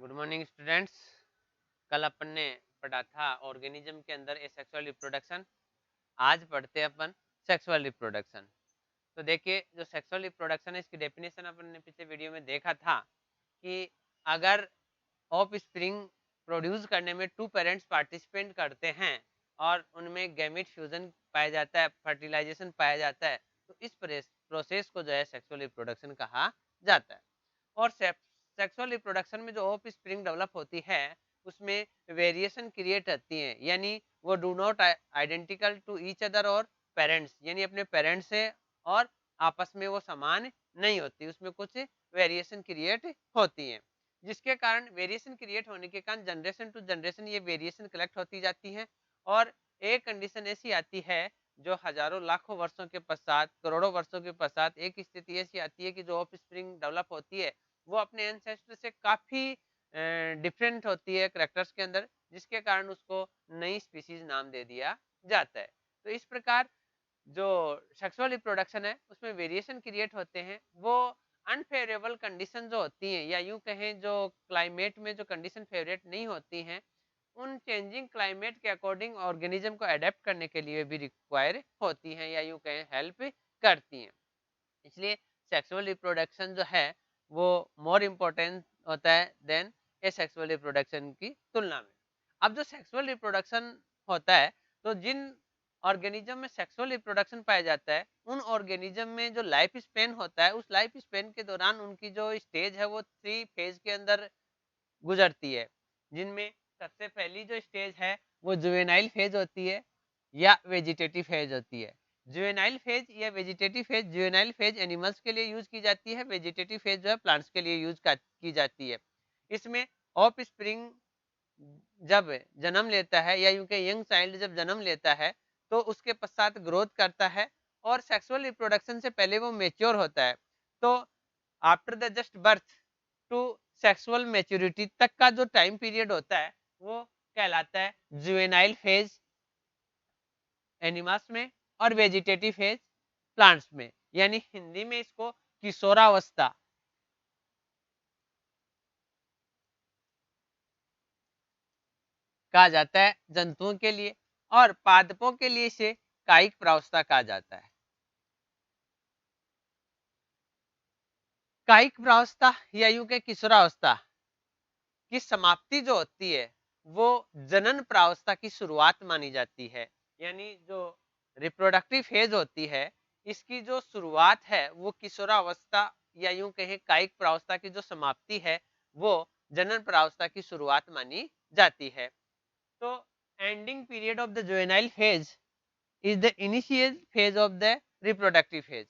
Good morning students. कल अपन ने पढ़ा था ऑर्गेनिज्म के अंदर एसेक्सुअल रिप्रोडक्शन। आज पढ़ते हैं अपन सेक्सुअल रिप्रोडक्शन। तो देखिए, जो सेक्सुअल रिप्रोडक्शन है इसकी डेफिनेशन अपन ने पिछले वीडियो में देखा था कि अगर ऑफ स्प्रिंग प्रोड्यूस करने में टू पेरेंट्स पार्टिसिपेट करते हैं और उनमें गैमेट फ्यूजन पाया जाता है, फर्टिलाइजेशन पाया जाता है, तो इस प्रोसेस को जो है सेक्सुअल रिप्रोडक्शन कहा जाता है। और सेक्सुअल रिप्रोडक्शन में जो ऑफ स्प्रिंग डेवलप होती है उसमें वेरिएशन क्रिएट होती है, यानी वो do not identical to each other और पेरेंट्स, यानी अपने पेरेंट्स से और आपस में वो समान नहीं होती, उसमें कुछ वेरिएशन क्रिएट होती है, जिसके कारण वेरिएशन क्रिएट होने के कारण जनरेशन टू जनरेशन ये वेरिएशन कलेक्ट होती जाती है। और एक कंडीशन ऐसी आती है जो हजारों लाखों वर्षों के पश्चात, करोड़ों वर्षों के पश्चात एक स्थिति ऐसी आती है कि जो ऑफ स्प्रिंग डेवलप होती है वो अपने एंसेस्टर से काफी डिफरेंट होती है करेक्टर्स के अंदर, जिसके कारण उसको नई स्पीसीज नाम दे दिया जाता है। तो इस प्रकार जो सेक्सुअल रिप्रोडक्शन है उसमें वेरिएशन क्रिएट होते हैं, वो अनफेवरेबल कंडीशन जो होती हैं, या यूं कहें जो क्लाइमेट में जो कंडीशन फेवरेट नहीं होती हैं, उन चेंजिंग क्लाइमेट के अकॉर्डिंग ऑर्गेनिज्म को अडेप्ट करने के लिए भी रिक्वायर होती हैं, या यूं कहें हेल्प करती हैं। इसलिए सेक्सुअल रिप्रोडक्शन जो है वो मोर इम्पोर्टेंट होता है देन ए सेक्सुअल रिप्रोडक्शन की तुलना में। अब जो सेक्सुअल रिप्रोडक्शन होता है, तो जिन ऑर्गेनिज्म में सेक्सुअल रिप्रोडक्शन पाया जाता है उन ऑर्गेनिज्म में जो लाइफ स्पेन होता है, उस लाइफ स्पेन के दौरान उनकी जो स्टेज है वो 3 फेज के अंदर गुजरती है, जिनमें सबसे पहली जो स्टेज है वो जुवेनाइल फेज होती है या वेजिटेटिव फेज होती है। जुवेनाइल फेज या vegetative phase, juvenile phase animals के लिए यूज की जाती है, वेजिटेटिव फेज जो है प्लांट्स के लिए यूज की जाती है। इसमें ऑफ स्प्रिंग जब जन्म लेता है, या यूं कहें यंग चाइल्ड जब जन्म लेता है, तो उसके पश्चात ग्रोथ करता है और सेक्सुअल रिप्रोडक्शन से पहले वो मेच्योर होता है। तो after the just birth to sexual maturity तक का जो टाइम पीरियड होता है वो कहलाता है जुवेनाइल फेज एनिमल्स में और वेजिटेटिव फेज प्लांट्स में, यानी हिंदी में इसको किशोरावस्था कहा जाता है जंतुओं के लिए, और पादपों के लिए इसे कायिक प्रावस्था कहा जाता है। कायिक प्रावस्था या यूं के किशोरावस्था की समाप्ति जो होती है वो जनन प्रावस्था की शुरुआत मानी जाती है, यानी जो रिप्रोडक्टिव फेज होती है इसकी जो शुरुआत है वो किशोरावस्था या यूं कहें कायिक प्रावस्था की जो समाप्ति है वो जनन प्रावस्था की शुरुआत मानी जाती है। तो ending period of the juvenile phase is the initial phase of the reproductive phase.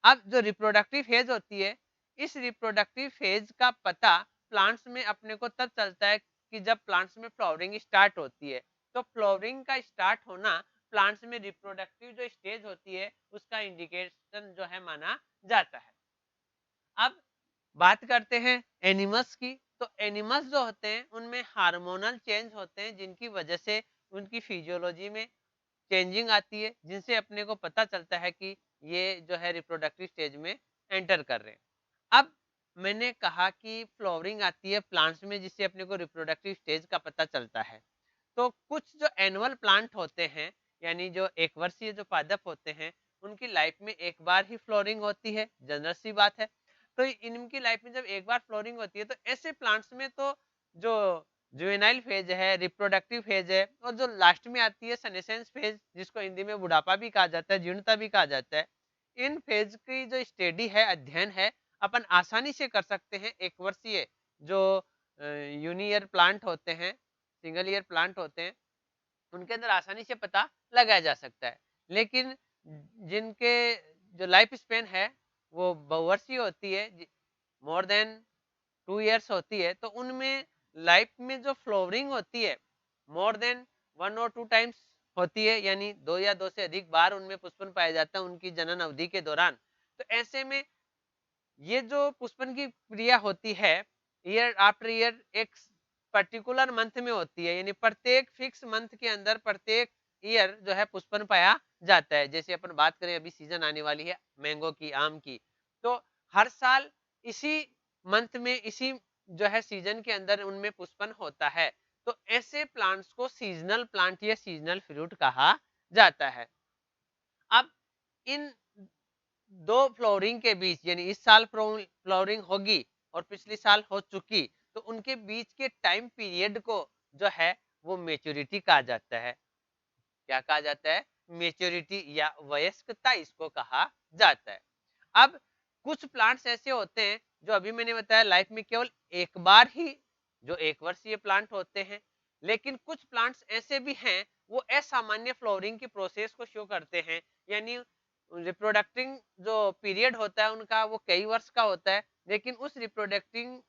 अब जो रिप्रोडक्टिव फेज होती है, इस रिप्रोडक्टिव फेज का पता प्लांट्स में अपने को तब चलता है कि जब प्लांट्स में फ्लावरिंग स्टार्ट होती है। तो फ्लावरिंग का स्टार्ट होना प्लांट्स में रिप्रोडक्टिव जो स्टेज होती है उसका इंडिकेशन जो है माना जाता है। अब बात करते हैं एनिमल्स की। तो एनिमल्स जो होते हैं उनमें हार्मोनल चेंज होते हैं, जिनकी वजह से उनकी फिजियोलॉजी में चेंजिंग आती है, जिनसे अपने को पता चलता है कि ये जो है रिप्रोडक्टिव स्टेज में एंटर कर रहे हैं। अब मैंने कहा कि फ्लावरिंग आती है प्लांट्स में, जिससे अपने को रिप्रोडक्टिव स्टेज का पता चलता है। तो कुछ जो एनुअल प्लांट होते हैं, यानी जो एक वर्षीय जो पादप होते हैं, उनकी लाइफ में एक बार ही फ्लोरिंग होती है, जनरल सी बात है। तो इनकी लाइफ में जब एक बार फ्लोरिंग होती है तो ऐसे प्लांट्स में तो जो जुवेनाइल फेज है, रिप्रोडक्टिव फेज है, और जो लास्ट में आती है सनेसेंस फेज, जिसको हिंदी में बुढ़ापा भी कहा जाता है, जीर्णता भी कहा जाता है, इन फेज की जो स्टडी है, अध्ययन है, अपन आसानी से कर सकते हैं। एक वर्षीय जो यूनियर प्लांट होते हैं, सिंगल ईयर प्लांट होते हैं, उनके अंदर आसानी से पता लगाया जा सकता है। लेकिन जिनके जो लाइफ स्पेन है वो बहुवर्षीय होती है, मोर देन 2 इयर्स होती है, तो उनमें लाइफ में जो फ्लोवरिंग होती है मोर देन 1 और 2 टाइम्स होती है, यानी 2 या 2 से अधिक बार उनमें पुष्पन पाया जाता है उनकी जनन अवधि के दौरान। तो ऐसे में ये जो पुष्पन की क्रिया होती है ईयर आफ्टर ईयर एक पर्टिकुलर मंथ में होती है, यानी प्रत्येक फिक्स मंथ के अंदर प्रत्येक ईयर जो है पुष्पन पाया जाता है। जैसे अपन बात करें, अभी सीजन आने वाली है मैंगो की, आम की, तो हर साल इसी मंथ में, इसी जो है सीजन के अंदर उनमें पुष्पन होता है, तो ऐसे प्लांट्स को सीजनल प्लांट या सीजनल फ्रूट कहा जाता है। अब इन दो फ्लोरिंग के बीच, यानी इस साल फ्लोरिंग होगी और पिछली साल हो चुकी, तो उनके बीच के टाइम पीरियड को जो है वो मेच्योरिटी कहा जाता है। क्या कहा जाता है? मेच्योरिटी या वयस्कता इसको कहा जाता है। अब कुछ प्लांट्स ऐसे होते हैं जो अभी मैंने बताया लाइफ में केवल एक बार ही जो एक वर्षीय प्लांट होते हैं, लेकिन कुछ प्लांट्स ऐसे भी हैं वो असामान्य फ्लोरिंग की प्रोसेस को शो करते हैं, यानी रिप्रोडक्टिंग जो पीरियड होता है उनका वो कई वर्ष का होता है, लेकिन उस रिप्रोडक्टिंग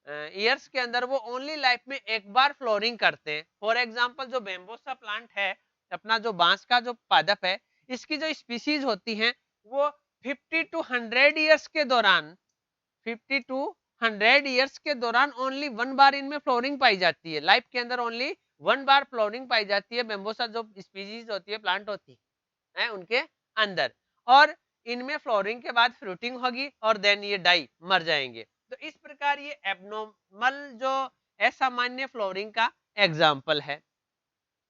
ईयर्स के अंदर वो ओनली लाइफ में एक बार फ्लोरिंग करते हैं। फॉर एग्जांपल जो बेम्बोसा प्लांट है, अपना जो बांस का जो पादप है, इसकी जो स्पीसीज होती हैं वो 50 टू 100 ईयर्स के दौरान 50 टू 100 ईयर्स के दौरान ओनली वन बार इनमें फ्लोरिंग पाई जाती है। लाइफ के अंदर ओनली वन बार फ्लोरिंग पाई जाती है बेम्बोसा जो स्पीसीज होती है, प्लांट होती है उनके अंदर, और इनमें फ्लोरिंग के बाद फ्रूटिंग होगी और देन ये डाई मर जाएंगे। तो इस प्रकार ये एबनॉर्मल जो असामान्य फ्लोरिंग का एग्जाम्पल है।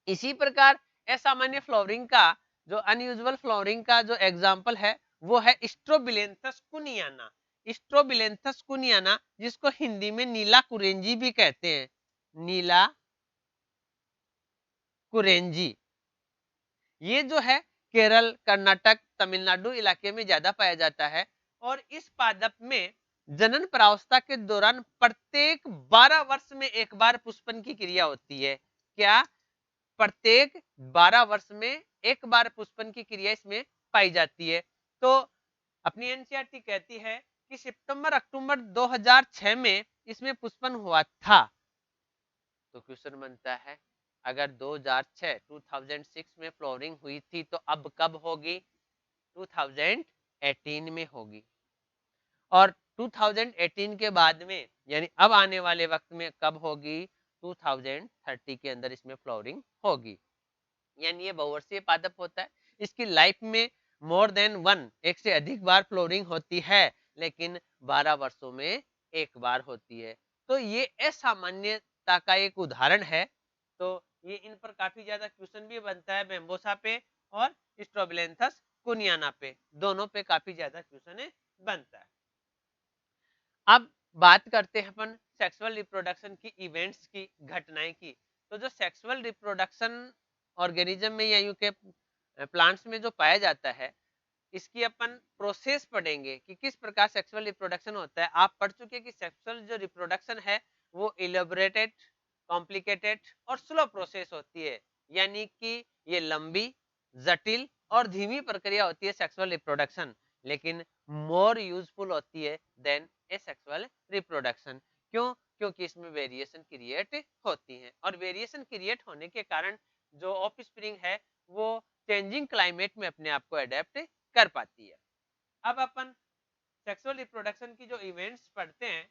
इसी प्रकार असामान्य फ्लोरिंग का जो अनयूजुअल फ्लोरिंग का जो एग्जाम्पल है वो है स्ट्रोबिलेंथस कुनियाना। स्ट्रोबिलेंथस कुनियाना जिसको हिंदी में नीला कुरेंजी भी कहते हैं, नीला कुरेंजी, ये जो है केरल, कर्नाटक, तमिलनाडु इलाके में ज्यादा पाया जाता है। और इस पादप में जनन प्रावस्था के दौरान प्रत्येक 12 वर्ष में एक बार पुष्पन की क्रिया होती है। क्या? प्रत्येक 12 वर्ष में एक बार पुष्पन की क्रिया इसमें पाई जाती है। तो अपनी एनसीईआरटी कहती है कि सितंबर अक्टूबर 2006 में इसमें पुष्पन हुआ था। तो क्वेश्चन बनता है, अगर 2006 में फ्लोरिंग हुई थी तो अब कब होगी? 2018 में होगी। और 2018 के बाद में यानी अब आने वाले वक्त में कब होगी? 2030 के अंदर इसमें फ्लोरिंग होगी। यानी ये बहुवर्षीय पादप होता है, इसकी लाइफ में मोर देन वन, एक से अधिक बार फ्लोरिंग होती है, लेकिन 12 वर्षों में एक बार होती है। तो ये असामान्यता का एक उदाहरण है। तो ये इन पर काफी ज्यादा क्वेश्चन भी बनता है, बेम्बोसा पे और स्ट्रोबिलेंथस कुनियाना पे, दोनों पे काफी ज्यादा क्वेश्चन बनता है। अब बात करते हैं अपन सेक्सुअल रिप्रोडक्शन की इवेंट्स की, घटनाएं की। तो जो सेक्सुअल रिप्रोडक्शन ऑर्गेनिज्म में या यूं के प्लांट्स में जो पाया जाता है, इसकी अपन प्रोसेस पढ़ेंगे कि किस प्रकार सेक्सुअल रिप्रोडक्शन होता है। आप पढ़ चुके कि सेक्सुअल जो रिप्रोडक्शन है वो इलेबोरेटेड, कॉम्प्लिकेटेड और स्लो प्रोसेस होती है, यानी कि ये लंबी, जटिल और धीमी प्रक्रिया होती है सेक्सुअल रिप्रोडक्शन, लेकिन मोर यूजफुल होती है देन ए सेक्सुअल रिप्रोडक्शन। क्यों? क्योंकि इसमें वेरिएशन क्रिएट होती हैं, और वेरिएशन क्रिएट होने के कारण जो ऑफ स्प्रिंग है वो चेंजिंग क्लाइमेट में अपने आप को अडेप्ट कर पाती है। अब अपन सेक्सुअल रिप्रोडक्शन की जो इवेंट्स पढ़ते हैं,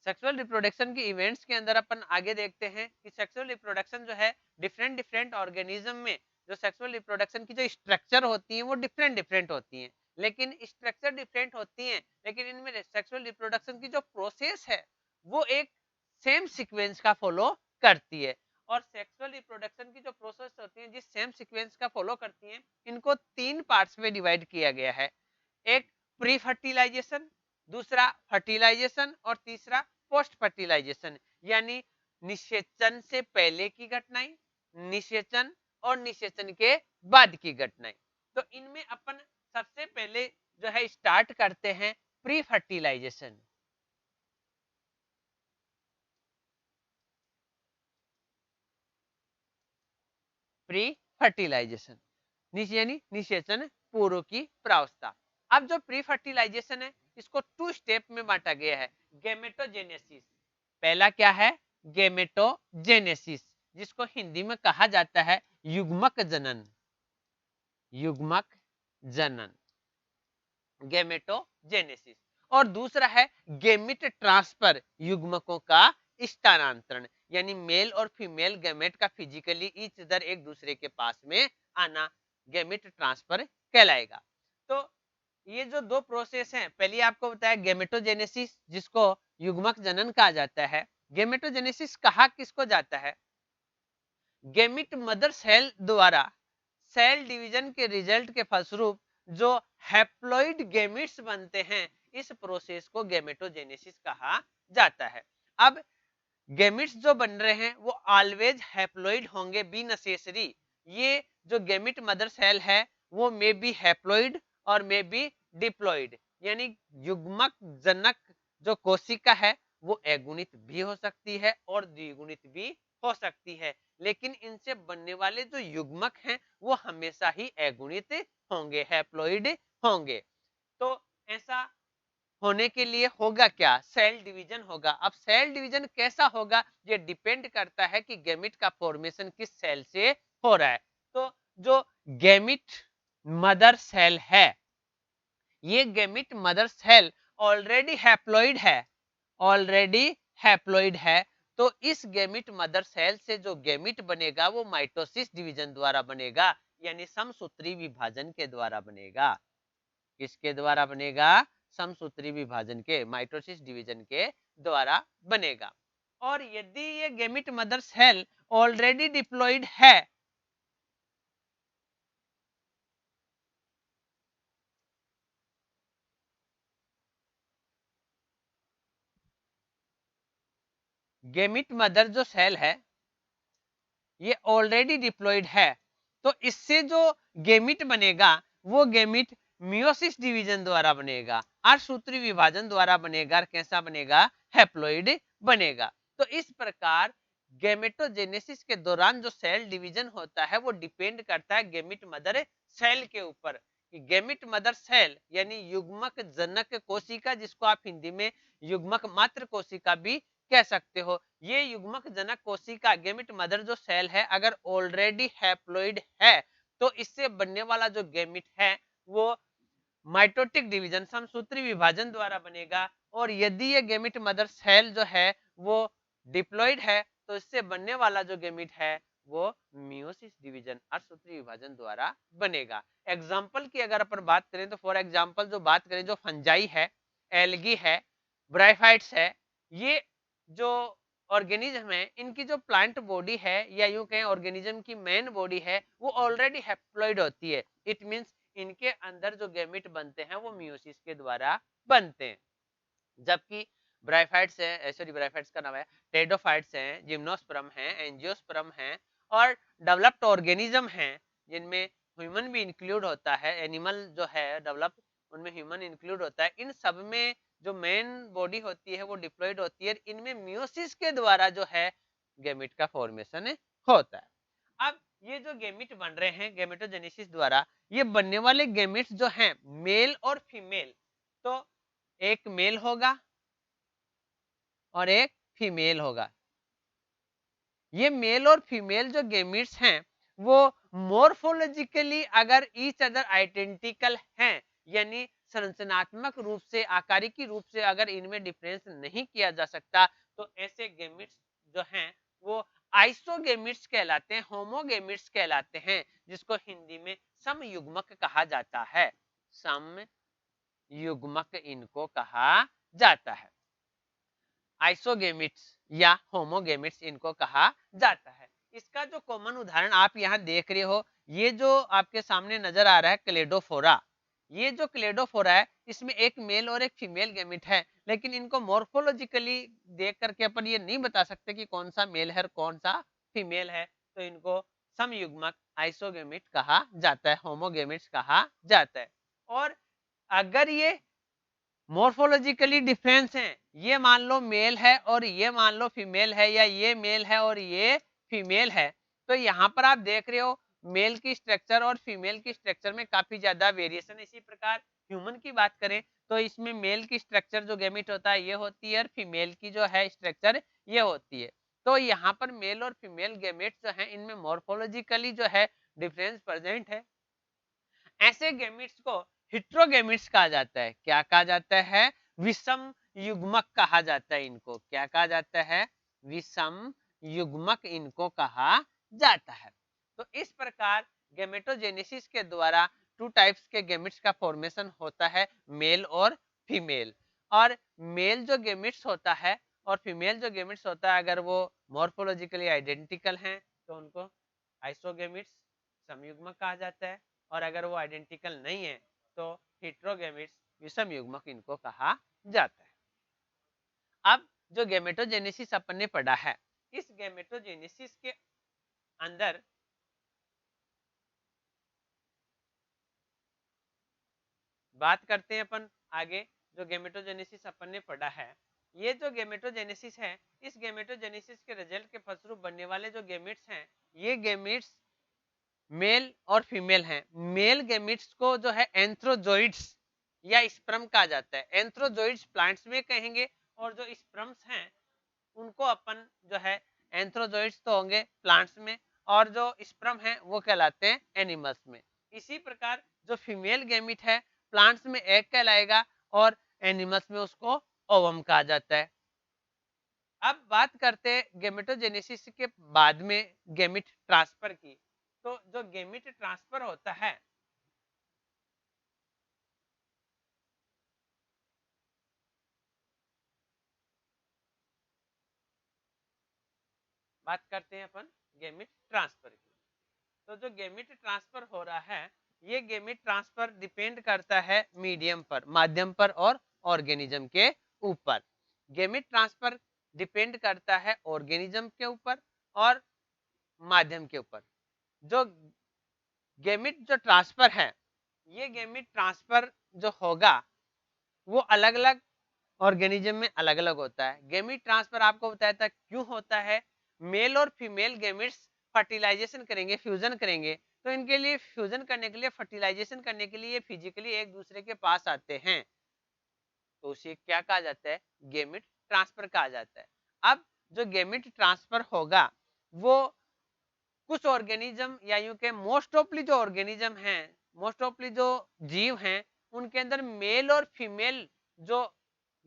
सेक्सुअल रिप्रोडक्शन की इवेंट्स के अंदर अपन आगे देखते हैं कि सेक्सुअल रिप्रोडक्शन जो है डिफरेंट डिफरेंट ऑर्गेनिज्म में जो सेक्सुअल रिप्रोडक्शन की जो स्ट्रक्चर होती है वो डिफरेंट डिफरेंट होती हैं, लेकिन स्ट्रक्चर डिफरेंट होती हैं, लेकिन इनमें सेक्सुअल रिप्रोडक्शन की जो प्रोसेस है वो एक सेम सीक्वेंस का फॉलो करती है। और सेक्सुअल रिप्रोडक्शन की जो प्रोसेस होती है जिस सेम सीक्वेंस का फॉलो करती है, इनको तीन पार्ट्स में डिवाइड किया गया है। एक प्री फर्टिलाइजेशन, दूसरा फर्टिलाइजेशन और तीसरा पोस्ट फर्टिलाइजेशन, यानी निषेचन से पहले की घटनाएं, निषेचन और निषेचन के बाद की घटनाएं। तो इनमें अपन सबसे पहले जो है स्टार्ट करते हैं प्री फर्टिलाइजेशन। प्री फर्टिलाइजेशन यानी निषेचन पूर्व की प्रावस्था। अब जो प्री फर्टिलाइजेशन है इसको टू स्टेप में बांटा गया है, गेमेटोजेनेसिस। पहला क्या है? गेमेटोजेनेसिस, जिसको हिंदी में कहा जाता है युग्मक जनन, युग्मक जनन, गेमेटोजेनेसिस। और दूसरा है गेमिट ट्रांसफर, युग्मकों का स्थानांतरण, यानी मेल और फीमेल गेमेट का फिजिकली ईच अदर एक दूसरे के पास में आना गेमिट ट्रांसफर कहलाएगा। तो ये जो दो प्रोसेस हैं, पहले आपको बताया गेमेटोजेनेसिस, जिसको युग्मक जनन कहा जाता है। गेमेटोजेनेसिस कहा किसको जाता है? गेमिट मदर सेल द्वारा सेल डिवीजन के रिजल्ट के फलस्वरूप जो हैप्लॉइड गेमिट्स बनते हैं, इस प्रोसेस को गेमेटोजेनेसिस कहा जाता है। अब गेमिट्स जो बन रहे हैं वो ऑलवेज हैप्लॉइड होंगे, बी नेसेसरी। ये जो गेमिट मदर सेल है वो मे बी हैप्लॉइड और मे बी डिप्लॉइड, यानी युग्मक जनक जो कोशिका है वो अगुणित भी हो सकती है और द्विगुणित भी हो सकती है, लेकिन इनसे बनने वाले जो युग्मक हैं वो हमेशा ही अगुणित होंगे, हैप्लॉइड होंगे। तो ऐसा होने के लिए होगा क्या? सेल डिवीजन होगा। अब सेल डिवीजन कैसा होगा, ये डिपेंड करता है कि गैमिट का फॉर्मेशन किस सेल से हो रहा है। तो जो गैमिट मदर सेल है, ये gamete mother cell already haploid है, ऑलरेडी हैप्लॉइड है। तो इस गैमिट मदर सेल से जो गैमिट बनेगा वो माइटोसिस डिवीजन द्वारा बनेगा, यानी समसूत्री विभाजन के द्वारा बनेगा। किसके द्वारा बनेगा? समसूत्री विभाजन के, माइटोसिस डिवीजन के द्वारा बनेगा। और यदि ये gamete mother cell already diploid है, गैमिट मदर जो सेल है ये ऑलरेडी डिप्लॉइड है, तो इससे जो गैमिट बनेगा वो गैमिट मियोसिस डिवीजन द्वारा बनेगा, अर्धसूत्री विभाजन द्वारा बनेगा। कैसा बनेगा? हैप्लॉइड बनेगा। तो इस प्रकार गैमेटोजेनेसिस के दौरान जो सेल डिवीजन होता है वो डिपेंड करता है गैमिट मदर सेल के ऊपर। गैमिट मदर सेल यानी युग्मक जनक कोशिका, जिसको आप हिंदी में युग्मक मात्र कोशिका भी कह सकते हो, ये युग्मक जनक कोशिका गैमिट मदर जो सेल है अगर ऑलरेडी हैप्लॉइड है तो इससे बनने वाला जो गैमिट है वो माइटोटिक डिवीजन, समसूत्री विभाजन द्वारा बनेगा। और यदि ये गैमिट मदर सेल जो है वो डिप्लॉइड है तो इससे बनने वाला जो गैमिट है वो मियोसिस डिवीजन, अर्धसूत्री विभाजन द्वारा बनेगा। एग्जाम्पल की अगर अपन बात करें तो फॉर एग्जाम्पल जो बात करें, जो फंजाई है, एल्गी है, ब्राइफाइट्स है, ये जो ऑर्गेनिज्म है इनकी जो प्लांट बॉडी है या यूं कहें ऑर्गेनिज्म की मेन बॉडी है वो ऑलरेडी हैप्लॉइड होती है। इट मींस इनके अंदर जो गैमेट बनते हैं वो मियोसिस के द्वारा बनते हैं। जबकि ब्राइफाइट्स है, सॉरी ब्राइफाइट्स का नाम है टेडोफाइट्स हैं, जिम्नोस्पर्म हैं, एंजियोस्पर्म हैं और डेवलप्ड ऑर्गेनिज्म हैं, जिनमें ह्यूमन भी इंक्लूड होता है। एनिमल जो है डेवलप, उनमें ह्यूमन इंक्लूड होता है। इन सब में जो मेन बॉडी होती है वो डिप्लॉइड होती है, इनमें मियोसिस के द्वारा जो है गैमेट का फॉर्मेशन होता है। अब ये जो गैमेट बन रहे हैं गैमेटोजेनेसिस द्वारा, ये बनने वाले गैमेट्स जो हैं मेल और फीमेल, तो एक मेल होगा और एक फीमेल होगा। ये मेल और फीमेल जो गैमेट्स हैं वो मोर्फोलॉजिकली अगर ईच अदर आइडेंटिकल हैं, यानी संरचनात्मक रूप से, आकारिकी रूप से अगर इनमें डिफरेंस नहीं किया जा सकता, तो ऐसे गैमेट्स जो हैं वो आइसोगैमेट्स कहलाते हैं, होमोगैमेट्स कहलाते हैं, जिसको हिंदी में समयुग्मक कहा जाता है। समयुग्मक इनको कहा जाता है, आइसोगेमिट्स या होमोगेमिट्स इनको कहा जाता है। इसका जो कॉमन उदाहरण आप यहाँ देख रहे हो, ये जो आपके सामने नजर आ रहा है क्लेडोफोरा, ये जो क्लेडोफोरा है इसमें एक मेल और एक फीमेल गैमिट है, लेकिन इनको मॉर्फोलॉजिकली देख करके अपन ये नहीं बता सकते कि कौन सा मेल है और कौन सा फीमेल है, तो इनको समयुग्मक आइसोगेमिट कहा जाता है, होमोगेमिट्स कहा जाता है। और अगर ये मोर्फोलॉजिकली डिफरेंस है, ये मान लो मेल है और ये मान लो फीमेल है, या ये मेल है और ये फीमेल है, तो यहाँ पर आप देख रहे हो मेल की स्ट्रक्चर और फीमेल की स्ट्रक्चर में काफी ज्यादा वेरिएशन। इसी प्रकार ह्यूमन की बात करें तो इसमें मेल की स्ट्रक्चर जो गैमेट होता है ये होती है और फीमेल की जो है स्ट्रक्चर ये होती है। तो यहाँ पर मेल और फीमेल गैमेट जो है इनमें मोर्फोलॉजिकली जो है डिफरेंस प्रेजेंट है। ऐसे गैमेट्स को हेट्रोगैमेट्स कहा जाता है। क्या कहा जाता है? विषम युग्मक कहा जाता है इनको। क्या कहा जाता है? विषम युग्मक इनको कहा जाता है। तो इस प्रकार गेमेटोजेनेसिस के द्वारा टू टाइप्स के गेमिट्स का फॉर्मेशन होता है, मेल और फीमेल। और मेल जो गेमिट्स होता है और फीमेल जो गेमिट्स होता है, अगर वो मॉर्फोलॉजिकली आइडेंटिकल हैं तो उनको आइसोगेमिट्स समयुग्मक कहा जाता है, और अगर वो आइडेंटिकल नहीं है तो हेट्रोगेमिट्स विषम युग्मक इनको कहा जाता है। अब जो गेमेटोजेनेसिस अपन ने पढ़ा है, इस गेमेटोजेनेसिस के अंदर बात करते हैं अपन आगे। जो गेमेटोजेनेसिस अपन ने पढ़ा है, ये जो गेमेटोजेनेसिस है, इस गेमेटोजेनेसिस के रिजल्ट के फलस्वरूप बनने वाले जो गेमेट्स हैं, ये गेमेट्स मेल और फीमेल हैं। मेल गेमेट्स को जो है एंथ्रोजोइड्स या स्पर्म कहा जाता है। एंथ्रोजोइड्स प्लांट्स में कहेंगे, और जो स्पर्म्स हैं उनको अपन जो है एंथ्रोजोइड्स तो होंगे प्लांट्स में, और जो स्पर्म है वो कहलाते हैं एनिमल्स में। इसी प्रकार जो फीमेल गेमिट है, प्लांट्स में एग कहलाएगा और एनिमल्स में उसको ओवम कहा जाता है। अब बात करते हैं गेमेटोजेनेसिस के बाद में गेमिट ट्रांसफर की। तो जो गेमिट ट्रांसफर होता है, बात करते हैं अपन गेमिट ट्रांसफर की। तो जो गेमिट ट्रांसफर हो रहा है, ये गेमिट ट्रांसफर डिपेंड करता है मीडियम पर, माध्यम पर और ऑर्गेनिज्म के ऊपर। गेमिट ट्रांसफर डिपेंड करता है ऑर्गेनिज्म के ऊपर और माध्यम के ऊपर। जो गेमिट जो ट्रांसफर है, ये गेमिट ट्रांसफर जो होगा वो अलग अलग ऑर्गेनिज्म में अलग अलग होता है। गेमिट ट्रांसफर आपको बताया था क्यों होता है। मेल और फीमेल गेमिट्स फर्टिलाइजेशन करेंगे, फ्यूजन करेंगे, तो इनके लिए फ्यूजन करने के लिए, फर्टिलाइजेशन करने के लिए फिजिकली एक दूसरे के पास आते हैं, तो उसे क्या कहा जाता है? गेमिट ट्रांसफर कहा जाता है। अब जो गेमिट ट्रांसफर होगा वो कुछ ऑर्गेनिज्म या यूं के मोस्ट ऑफली जो ऑर्गेनिज्म हैं, मोस्ट ऑफली जो जीव हैं, उनके अंदर मेल और फीमेल जो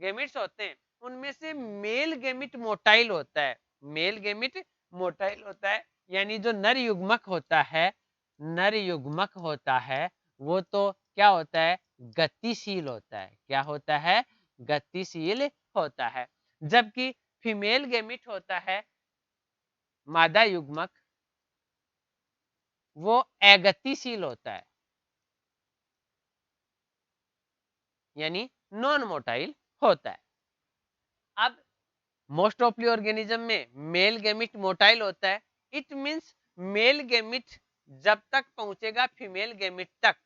गेमिट्स होते हैं, उनमें से मेल गेमिट मोटाइल होता है। मेल गेमिट मोटाइल होता है, यानी जो नर युग्मक होता है, नर युग्मक होता है, वो तो क्या होता है? गतिशील होता है। क्या होता है? गतिशील होता है। जबकि फीमेल गेमिट होता है, मादा युग्मक, वो अगतिशील होता है, यानी नॉन मोटाइल होता है। अब मोस्ट ऑफली ऑर्गेनिज्म में मेल गेमिट मोटाइल होता है। इट मींस मेल गेमिट जब तक पहुंचेगा फीमेल गेमिट तक,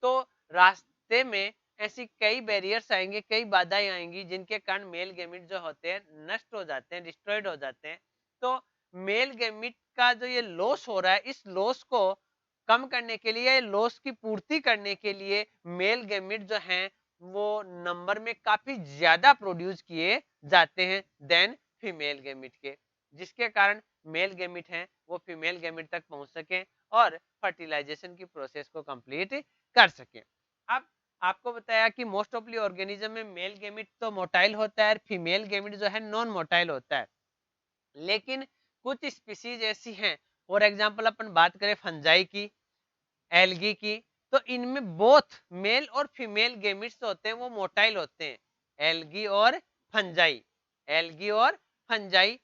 तो रास्ते में ऐसी कई बैरियर्स आएंगे, कई बाधाएं आएंगी, जिनके कारण मेल गेमिट जो होते हैं नष्ट हो जाते हैं, डिस्ट्रॉयड हो जाते हैं। तो मेल गेमिट का जो ये लॉस हो रहा है, इस लॉस को कम करने के लिए, लॉस की पूर्ति करने के लिए मेल गेमिट जो हैं वो नंबर में काफी ज्यादा प्रोड्यूस किए जाते हैं देन फीमेल गेमिट के, जिसके कारण मेल गेमिट हैं वो फीमेल गेमिट तक पहुंच सके और फर्टिलाइजेशन की प्रोसेस को कंप्लीट कर सके। अब आपको बताया कि मोस्ट ऑफली ऑर्गेनिज्म में मेल गेमिट तो मोटाइल होता है और फीमेल गेमिट जो है नॉन मोटाइल होता है। लेकिन कुछ स्पीसीज ऐसी हैं, फॉर एग्जांपल अपन बात करें फंजाई की, एल्गी की, तो इनमें बोथ मेल और फीमेल गेमिट्स होते हैं वो मोटाइल होते हैं। एल्गी और फंजाई, एल्गी और फंजाई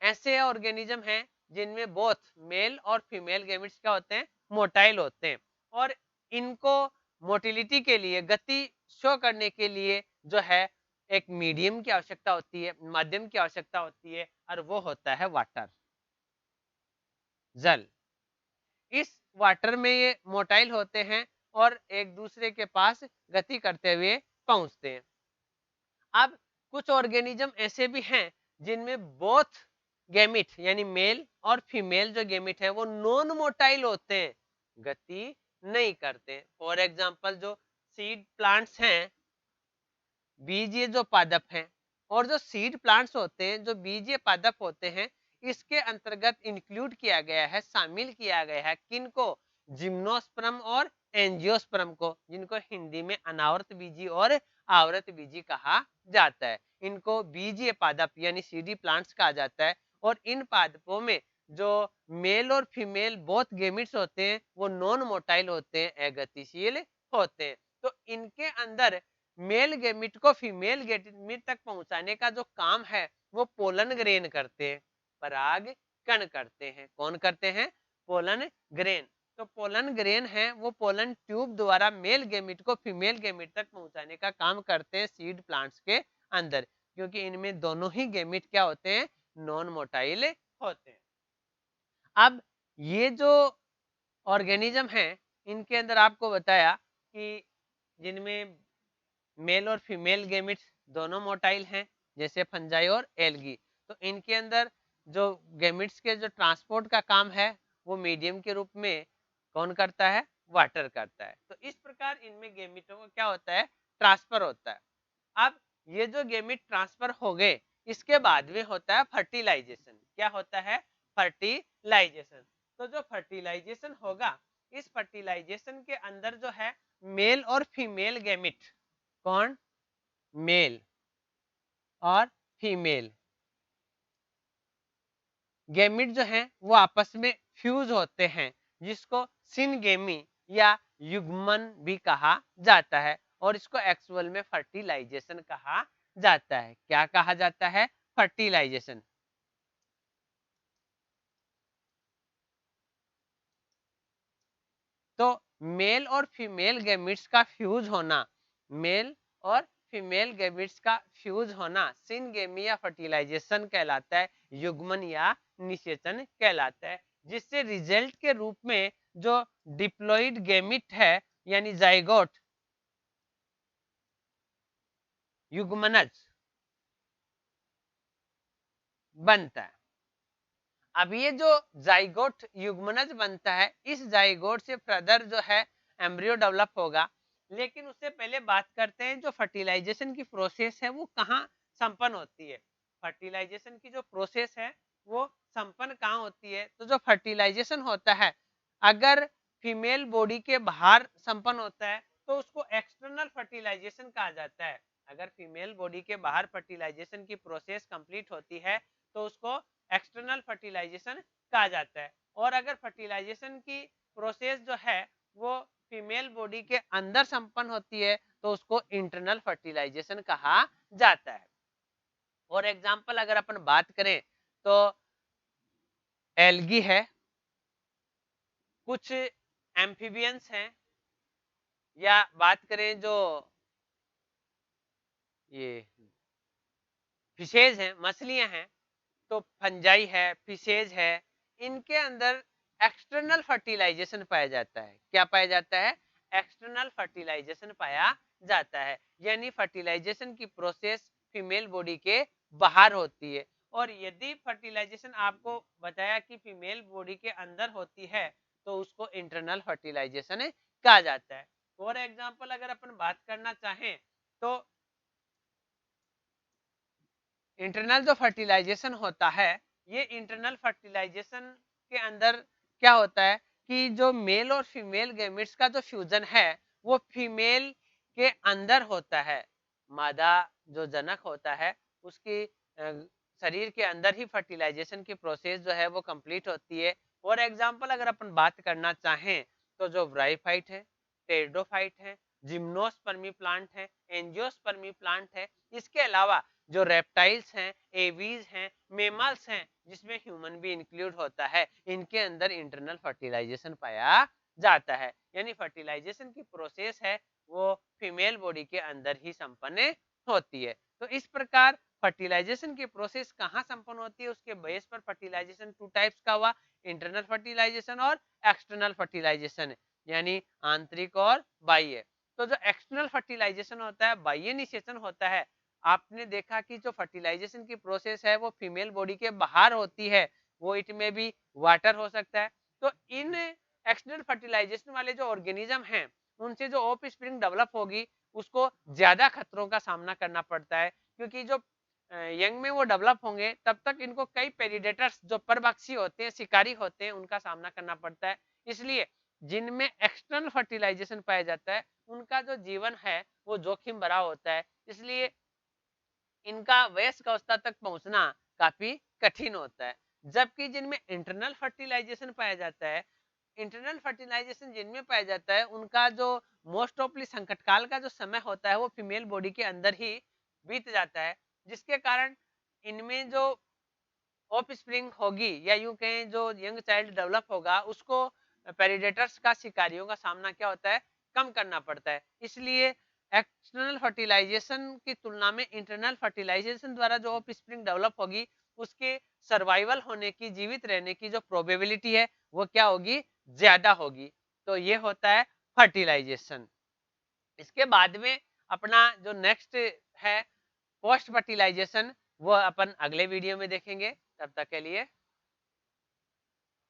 ऐसे ऑर्गेनिज्म हैं जिनमें बोथ मेल और फीमेल गेमिट्स क्या होते हैं? मोटाइल होते हैं। और इनको मोटिलिटी के लिए, गति शो करने के लिए जो है एक मीडियम की आवश्यकता होती है, माध्यम की आवश्यकता होती है, और वो होता है वाटर, जल। इस वाटर में ये मोटाइल होते हैं और एक दूसरे के पास गति करते हुए पहुंचते हैं। अब कुछ ऑर्गेनिज्म ऐसे भी हैं जिनमें बोथ गेमिट यानी मेल और फीमेल जो गेमिट है वो नॉन मोटाइल होते हैं, गति नहीं करते। फॉर एग्जांपल जो सीड प्लांट्स हैं, बीजीय जो पादप हैं, और जो सीड प्लांट्स होते हैं जो बीजीय पादप होते हैं, इसके अंतर्गत इंक्लूड किया गया है, शामिल किया गया है किनको? जिम्नोस्पर्म और एंजियोस्पर्म को, जिनको हिंदी में अनावर्त बीजी और आवृतबीजी कहा जाता है। इनको बीजीय पादप यानी सीडी प्लांट्स कहा जाता है। और इन पादपों में जो मेल और फीमेल बोथ गेमिट्स होते हैं वो नॉन मोटाइल होते हैं, अगतिशील होते हैं। तो इनके अंदर मेल गेमिट को फीमेल गेमिट तक पहुंचाने का जो काम है वो पोलन ग्रेन करते हैं, पराग कण करते हैं। कौन करते हैं? Pollen grain. तो पोलन ग्रेन है वो पोलन ट्यूब द्वारा मेल गेमिट को फीमेल गेमिट तक पहुंचाने का काम करते हैं सीड प्लांट्स के अंदर, क्योंकि इनमें दोनों ही गेमिट क्या होते हैं? नॉन मोटाइल होते हैं। अब ये जो ऑर्गेनिज्म है इनके अंदर आपको बताया कि जिनमें मेल और फीमेल गेमिट्स दोनों मोटाइल हैं, जैसे फंजाई और एल्गी। तो इनके अंदर जो गेमिट्स के जो ट्रांसपोर्ट का काम है वो मीडियम के रूप में कौन करता है? वाटर करता है। तो इस प्रकार इनमें गेमिटों का क्या होता है? ट्रांसफर होता है। अब ये जो गेमिट ट्रांसफर हो गए इसके बाद में होता है फर्टिलाइजेशन। क्या होता है? फर्टिलाइजेशन। तो जो फर्टिलाइजेशन होगा इस फर्टिलाइजेशन के अंदर जो है मेल और फीमेल गेमिट, कौन? मेल और फीमेल गेमिट जो है वो आपस में फ्यूज होते हैं, जिसको सिनगेमी या युग्मन भी कहा जाता है। और इसको एक्चुअल में फर्टिलाइजेशन कहा जाता है। क्या कहा जाता है? फर्टिलाइजेशन। तो मेल और फीमेल गैमिट्स का फ्यूज होना, मेल और फीमेल गैमिट्स का फ्यूज होना सिनगेमी या फर्टिलाइजेशन कहलाता है, युग्मन या निषेचन कहलाता है। जिससे रिजल्ट के रूप में जो डिप्लॉइड गैमिट है यानी जाइगोट, युग्मनज बनता है। अब ये जो जाइगोट युग्मनज बनता है इस जाइगोट से फर्दर जो है एम्ब्रियो डेवलप होगा। लेकिन उससे पहले बात करते हैं जो फर्टिलाइजेशन की प्रोसेस है वो कहाँ संपन्न होती है। फर्टिलाइजेशन की जो प्रोसेस है वो संपन्न कहाँ होती है? तो जो फर्टिलाइजेशन होता है अगर फीमेल बॉडी के बाहर संपन्न होता है तो उसको एक्सटर्नल फर्टिलाइजेशन कहा जाता है। अगर फीमेल बॉडी के बाहर फर्टिलाइजेशन की प्रोसेस कंप्लीट होती है तो उसको एक्सटर्नल फर्टिलाइजेशन कहा जाता है। और अगर फर्टिलाइजेशन की प्रोसेस जो है वो फीमेल बॉडी के अंदर संपन्न होती है तो उसको इंटरनल फर्टिलाइजेशन कहा जाता है। और एग्जांपल अगर अपन बात करें तो एल्गी है, कुछ एम्फीबियंस हैं, या बात करें जो ये फिशेज हैं, मछलियां हैं, तो फंजाई है, फिशेज है, इनके अंदर एक्सटर्नल फर्टिलाइजेशन पाया जाता है। क्या पाया जाता है? एक्सटर्नल फर्टिलाइजेशन पाया जाता है। यानी फर्टिलाइजेशन की प्रोसेस फीमेल बॉडी के बाहर होती है। और यदि फर्टिलाइजेशन आपको बताया कि फीमेल बॉडी के अंदर होती है तो उसको इंटरनल फर्टिलाइजेशन कहा जाता है। फॉर एग्जाम्पल अगर अपन बात करना चाहें तो इंटरनल जो फर्टिलाइजेशन होता है ये इंटरनल फर्टिलाइजेशन के अंदर क्या होता है कि जो मेल और फीमेल गैमेट्स का जो फ्यूजन है वो फीमेल के अंदर होता है। मादा जो जनक होता है उसकी शरीर के अंदर ही फर्टिलाइजेशन की प्रोसेस जो है वो कंप्लीट होती है। फॉर एग्जांपल अगर अपन बात करना चाहें तो जो ब्राइफाइट है, टेरिडोफाइट है, जिम्नोस्पर्मी प्लांट है, एंजियोस्पर्मी प्लांट है, इसके अलावा जो रेप्टाइल्स हैं, एवीज हैं, मेमल्स हैं, जिसमें ह्यूमन भी इंक्लूड होता है, इनके अंदर इंटरनल फर्टिलाइजेशन पाया जाता है। यानी फर्टिलाइजेशन की प्रोसेस है वो फीमेल बॉडी के अंदर ही संपन्न होती है। तो इस प्रकार फर्टिलाइजेशन की प्रोसेस कहाँ संपन्न होती है उसके बेस पर फर्टिलाइजेशन टू टाइप्स का हुआ, इंटरनल फर्टिलाइजेशन और एक्सटर्नल फर्टिलाइजेशन, यानी आंतरिक और बाह्य। तो जो एक्सटर्नल फर्टिलाइजेशन होता है, बाह्य निषेचन होता है, आपने देखा कि जो फर्टिलाइजेशन की प्रोसेस है वो फीमेल बॉडी के बाहर होती है, वो इट में भी वाटर हो सकता है। तो इन एक्सटर्नल फर्टिलाइजेशन वाले जो ऑर्गेनिज्म हैं उनसे जो ऑफ स्प्रिंग डेवलप होगी उसको ज्यादा खतरों का सामना करना पड़ता है, क्योंकि जो यंग में वो डेवलप होंगे तब तक इनको कई पेरिडेटर्स जो परभक्षी होते हैं, शिकारी होते हैं, उनका सामना करना पड़ता है। इसलिए जिनमें एक्सटर्नल फर्टिलाइजेशन पाया जाता है उनका जो जीवन है वो जोखिम भरा होता है, इसलिए इनका वयस्क अवस्था तक पहुंचना काफी कठिन होता है। जबकि जिनमें इंटरनल फर्टिलाइजेशन पाया जाता है, इंटरनल फर्टिलाइजेशन जिनमें पाया जाता है, उनका जो मोस्ट ऑफली संकट काल का जो समय होता है वो फीमेल बॉडी के अंदर ही बीत जाता है, जिसके कारण इनमें जो ऑफ स्प्रिंग होगी या यूं कहें जो यंग चाइल्ड डेवलप होगा, उसको पेरिडेटर्स का शिकारियों का सामना क्या होता है, कम करना पड़ता है। इसलिए एक्सटर्नल फर्टिलाइजेशन की तुलना में इंटरनल फर्टिलाइजेशन द्वारा जो ऑफ स्प्रिंग डेवलप होगी, उसके सर्वाइवल होने की, जीवित रहने की जो प्रोबेबिलिटी है वो क्या होगी, ज्यादा होगी। तो ये होता है फर्टिलाइजेशन। इसके बाद में अपना जो नेक्स्ट है पोस्ट फर्टिलाइजेशन, वो अपन अगले वीडियो में देखेंगे। तब तक के लिए